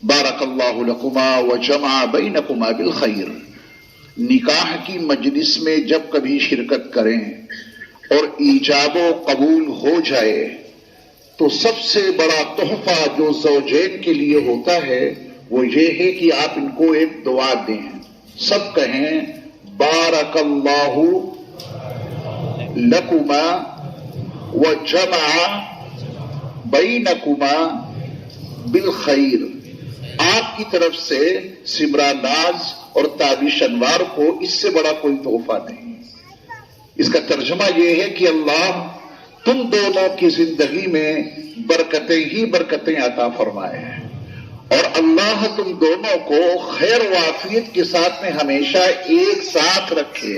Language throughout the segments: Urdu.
بارک اللہ لکما وجمع بینکما بالخیر۔ نکاح کی مجلس میں جب کبھی شرکت کریں اور ایجاب و قبول ہو جائے تو سب سے بڑا تحفہ جو زوجین کے لیے ہوتا ہے وہ یہ ہے کہ آپ ان کو ایک دعا دیں۔ سب کہیں بارک اللہ لکما وجمع بینکما بالخیر۔ آپ کی طرف سے سمرا ناز اور تابش انوار کو اس سے بڑا کوئی تحفہ نہیں۔ اس کا ترجمہ یہ ہے کہ اللہ تم دونوں کی زندگی میں برکتیں ہی برکتیں عطا فرمائے اور اللہ تم دونوں کو خیر و عافیت کے ساتھ میں ہمیشہ ایک ساتھ رکھے۔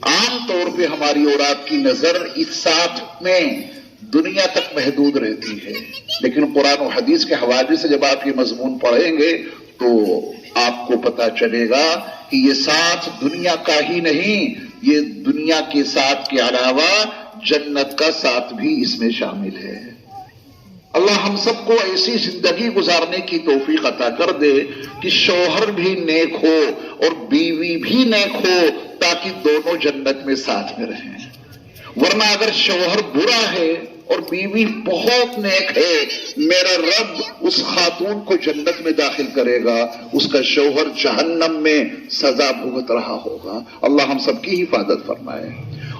عام طور پہ ہماری اور آپ کی نظر اس ساتھ میں دنیا تک محدود رہتی ہے، لیکن قرآن و حدیث کے حوالے سے جب آپ یہ مضمون پڑھیں گے تو آپ کو پتا چلے گا کہ یہ ساتھ دنیا کا ہی نہیں، یہ دنیا کے ساتھ کے علاوہ جنت کا ساتھ بھی اس میں شامل ہے۔ اللہ ہم سب کو ایسی زندگی گزارنے کی توفیق عطا کر دے کہ شوہر بھی نیک ہو اور بیوی بھی نیک ہو، تاکہ دونوں جنت میں ساتھ میں رہیں۔ ورنہ اگر شوہر برا ہے اور بیوی بہت نیک ہے، میرا رب اس خاتون کو جنت میں داخل کرے گا، اس کا شوہر جہنم میں سزا بھگت رہا ہوگا۔ اللہ ہم سب کی حفاظت فرمائے۔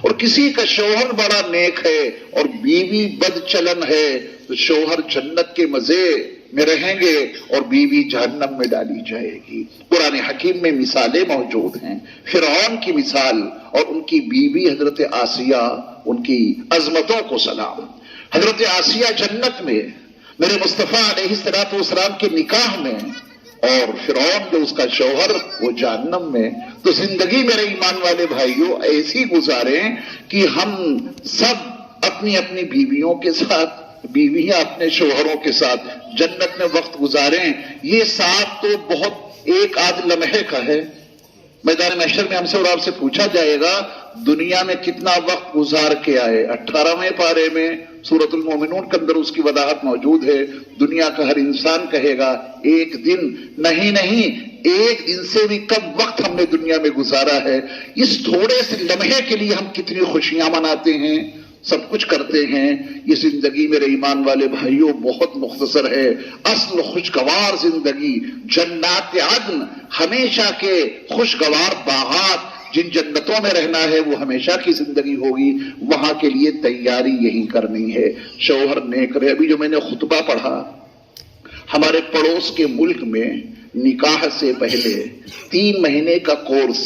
اور کسی کا شوہر بڑا نیک ہے اور بیوی بد چلن ہے تو شوہر جنت کے مزے میں رہیں گے اور بیوی جہنم میں ڈالی جائے گی۔ قرآن حکیم میں مثالیں موجود ہیں۔ فرعون کی مثال اور ان کی بیوی حضرت آسیہ، ان کی عظمتوں کو سلام۔ حضرت آسیہ جنت میں میرے مصطفیٰ علیہ السلام کے نکاح میں، اور فرعون جو اس کا شوہر وہ جہنم میں۔ تو زندگی میرے ایمان والے بھائیوں ایسی گزاریں کہ ہم سب اپنی اپنی بیویوں کے ساتھ، بیویاں اپنے شوہروں کے ساتھ جنت میں وقت گزاریں۔ یہ ساتھ تو بہت ایک آدھ لمحے کا ہے۔ میدان محشر میں ہم سے اور آپ سے پوچھا جائے گا دنیا میں کتنا وقت گزار کے آئے۔ 18ویں پارے میں سورۃ المومنون کے اندر اس کی وضاحت موجود ہے۔ دنیا کا ہر انسان کہے گا ایک دن نہیں، ایک دن سے بھی کم وقت ہم نے دنیا میں گزارا ہے۔ اس تھوڑے سے لمحے کے لیے ہم کتنی خوشیاں مناتے ہیں، سب کچھ کرتے ہیں۔ یہ زندگی میرے ایمان والے بھائیوں بہت مختصر ہے۔ اصل خوشگوار زندگی جنات عدن، ہمیشہ کے خوشگوار باغات، جن جنتوں میں رہنا ہے وہ ہمیشہ کی زندگی ہوگی، وہاں کے لیے تیاری یہی کرنی ہے۔ شوہر نیک رہے۔ ابھی جو میں نے خطبہ پڑھا، ہمارے پڑوس کے ملک میں نکاح سے پہلے 3 مہینے کا کورس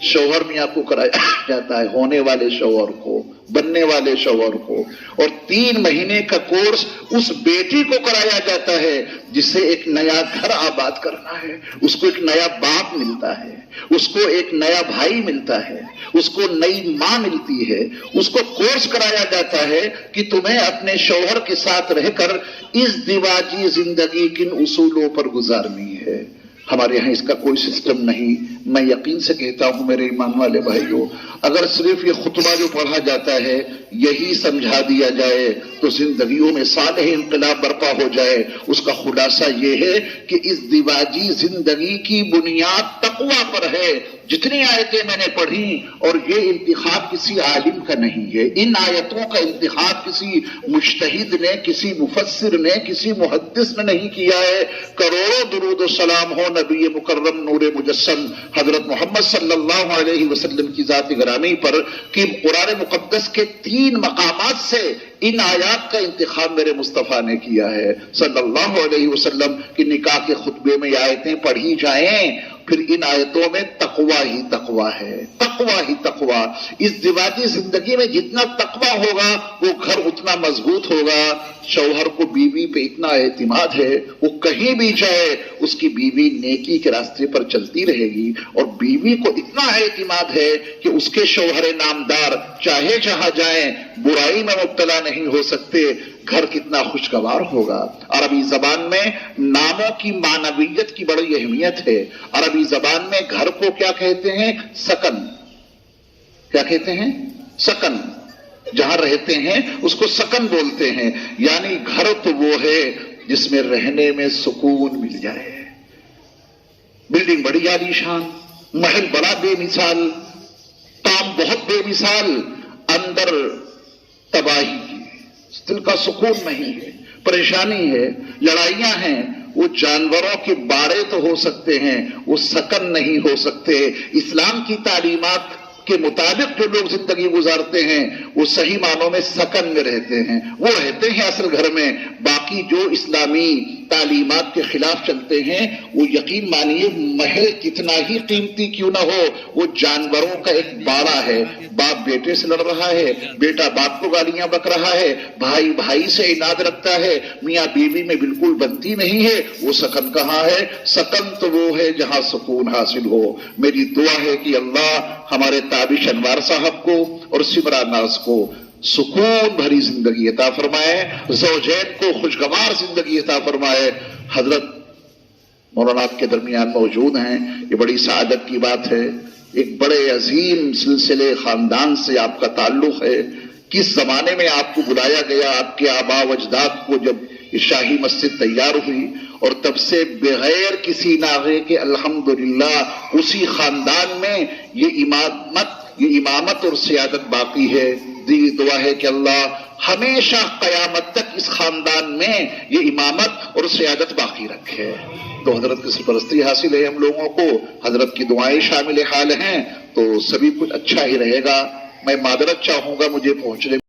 شوہر میاں کو کرایا جاتا ہے، ہونے والے شوہر کو، بننے والے شوہر کو، اور 3 مہینے کا کورس اس بیٹی کو کرایا جاتا ہے جس سے ایک نیا گھر آباد کرنا ہے۔ اس کو ایک نیا باپ ملتا ہے، اس کو ایک نیا بھائی ملتا ہے، اس کو نئی ماں ملتی ہے۔ اس کو کورس کرایا جاتا ہے کہ تمہیں اپنے شوہر کے ساتھ رہ کر ازدواجی زندگی کن اصولوں پر گزارنی ہے۔ ہمارے یہاں اس کا کوئی سسٹم نہیں۔ میں یقین سے کہتا ہوں میرے ایمان والے بھائیوں، اگر صرف یہ خطبہ جو پڑھا جاتا ہے یہی سمجھا دیا جائے تو زندگیوں میں صالح انقلاب برپا ہو جائے۔ اس کا خلاصہ یہ ہے کہ ازدواجی زندگی کی بنیاد تقویٰ پر ہے۔ جتنی آیتیں میں نے پڑھی، اور یہ انتخاب کسی عالم کا نہیں ہے، ان آیتوں کا انتخاب کسی مجتہد نے، کسی مفسر نے، کسی محدث نے نہیں کیا ہے۔ کروڑوں درود و سلام ہو نبی مکرم نور مجسم حضرت محمد صلی اللہ علیہ وسلم کی ذات گرامی پر کہ قرآن مقدس کے 3 مقامات سے ان آیات کا انتخاب میرے مصطفیٰ نے کیا ہے صلی اللہ علیہ وسلم کہ نکاح کے خطبے میں یہ آیتیں پڑھی جائیں۔ پھر ان آیتوں میں تقویٰ ہی تقویٰ ہے، تقویٰ ہی تقویٰ۔ اس دیواتی زندگی میں جتنا تقویٰ ہوگا وہ گھر اتنا مضبوط ہوگا۔ شوہر کو بیوی پہ اتنا اعتماد ہے، وہ کہیں بھی جائے اس کی بیوی نیکی کے راستے پر چلتی رہے گی، اور بیوی کو اتنا اعتماد ہے کہ اس کے شوہر نامدار چاہے جہاں جائیں برائی میں مبتلا نہیں ہو سکتے۔ گھر کتنا خوشگوار ہوگا۔ عربی زبان میں ناموں کی معنویت کی بڑی اہمیت ہے۔ عربی زبان میں گھر کو کیا کہتے ہیں؟ سکن۔ کیا کہتے ہیں؟ سکن۔ جہاں رہتے ہیں اس کو سکن بولتے ہیں۔ یعنی گھر تو وہ ہے جس میں رہنے میں سکون مل جائے. بلڈنگ بڑی عالیشان، محل بڑا بے مثال، کام بہت بے مثال، اندر تباہی ہے، دل کا سکون نہیں ہے، پریشانی ہے، لڑائیاں ہیں. وہ جانوروں کے باڑے تو ہو سکتے ہیں، وہ سکن نہیں ہو سکتے. اسلام کی تعلیمات کے مطابق جو لوگ زندگی گزارتے ہیں وہ صحیح معنوں میں سکن میں رہتے ہیں، وہ رہتے ہیں اصل گھر میں. باقی جو اسلامی تعلیمات کے خلاف چلتے ہیں وہ یقین مانیے محل کتنا ہی قیمتی کیوں نہ ہو، وہ جانوروں کا ایک باڑا ہے. باپ بیٹے سے لڑ رہا ہے، بیٹا باپ کو گالیاں بک رہا ہے، بھائی بھائی سے عناد رکھتا ہے، میاں بیوی میں بالکل بنتی نہیں ہے. وہ سکن کہاں ہے؟ سکن تو وہ ہے جہاں سکون حاصل ہو. میری دعا ہے کہ اللہ ہمارے تابش انوار صاحب کو اور سمرا ناز کو سکون بھری زندگی عطا فرمائے، زوجین کو خوشگوار زندگی عطا فرمائے. حضرت مولانا آپ کے درمیان موجود ہیں، یہ بڑی سعادت کی بات ہے. ایک بڑے عظیم سلسلے خاندان سے آپ کا تعلق ہے. کس زمانے میں آپ کو بلایا گیا، آپ کے آباء و اجداد کو جب یہ شاہی مسجد تیار ہوئی، اور تب سے بغیر کسی ناغے کے الحمدللہ اسی خاندان میں یہ امامت اور سیادت باقی ہے. دعا ہے کہ اللہ ہمیشہ قیامت تک اس خاندان میں یہ امامت اور سیادت باقی رکھے. تو حضرت کی سرپرستی حاصل ہے ہم لوگوں کو، حضرت کی دعائیں شامل حال ہیں، تو سبھی کچھ اچھا ہی رہے گا. میں معذرت چاہوں گا مجھے پہنچنے